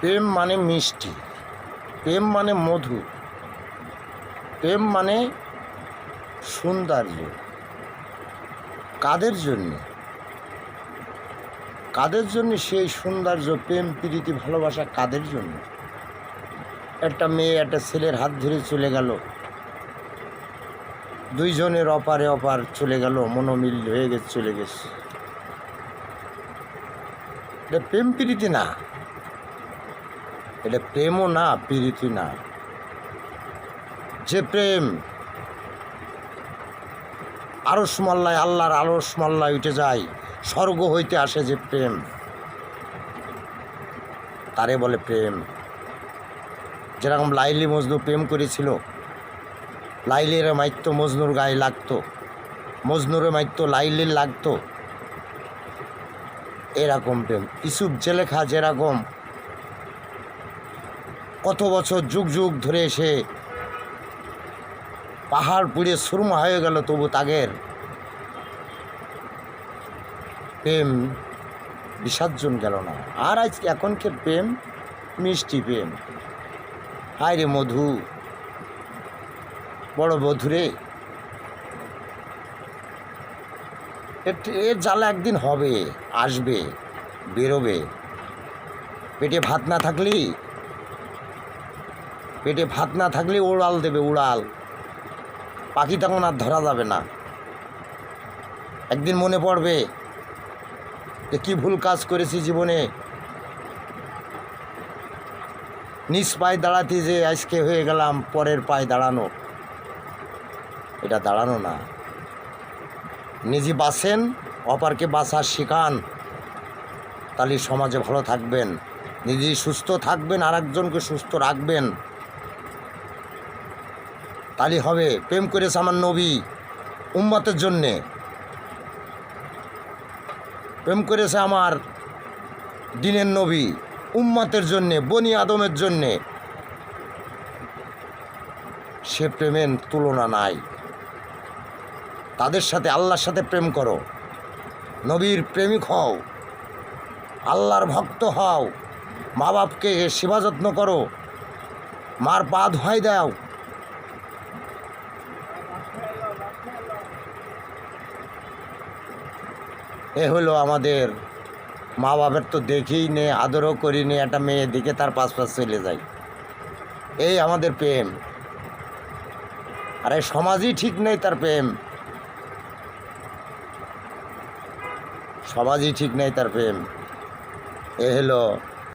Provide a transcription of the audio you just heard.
প্রেম মানে মিষ্টি, প্রেম মানে মধু, প্রেম মানে সৌন্দর্য। কাদের জন্যে কাদের জন্য সেই সৌন্দর্য, প্রেম প্রীতি ভালোবাসা কাদের জন্য? একটা মেয়ে একটা ছেলের হাত ধরে চলে গেল, দুইজনের অপারে অপার চলে গেল, মনোমিল হয়ে গেছে, চলে গেছে। এটা প্রেম প্রীতি না, এটা প্রেমও না, প্রীতি না। যে প্রেম আরশ মল্লায়, আল্লাহর আরশ মল্লায় উঠে যায়, স্বর্গ হইতে আসে যে প্রেম, তারে বলে প্রেম। যেরকম লাইলি মজনু প্রেম করেছিল, লাইলির মাইত্য মজনুর গায়ে লাগতো, মজনুরে মাইত্য লাইলির লাগতো, এরকম প্রেম। ইউসুফ জেলেখা যেরকম কত বছর যুগ যুগ ধরে এসে পাহাড় পুড়ে সুরমা হয়ে গেল, তবু তাগের প্রেম বিসর্জন গেল না। আর আজ এখনকার প্রেম মিষ্টি প্রেম, হায় রে মধু, বড় বধুরে। এর জ্বালা একদিন হবে, আসবে, বেরোবে। পেটে ভাত না থাকলে উড়াল দেবে, উড়াল। পাখি তখন আর ধরা যাবে না। একদিন মনে পড়বে যে কী ভুল কাজ করেছি জীবনে, নিজ পায়ে দাঁড়াতে যে আজকে হয়ে গেলাম পরের পায়ে দাঁড়ানো। এটা দাঁড়ানো না। নিজে বাঁচেন, অপরকে বাঁচার শেখান, তাহলে সমাজে ভালো থাকবেন। নিজে সুস্থ থাকবেন, আর একজনকে সুস্থ রাখবেন, তাহলে হবে। প্রেম করেছে আমার নবী উম্মতের জন্যে, প্রেম করেছে আমার দিনের নবী উম্মতের জন্যে, বনি আদমের জন্যে। সে প্রেমের তুলনা নাই। তাদের সাথে, আল্লাহর সাথে প্রেম করো, নবীর প্রেমিক হও, আল্লাহর ভক্ত হও, মা বাপকে সেবা যত্ন করো, মার পা ধোয়াই দাও। এ হলো আমাদের মা বাপের তো দেখেই নে, আদরও করিনি, একটা মেয়ে দিকে তার পাশ চলে যায়। এই আমাদের প্রেম। আরে সমাজই ঠিক নেই, তার প্রেম, সমাজই ঠিক নেই তার প্রেম। এ হলো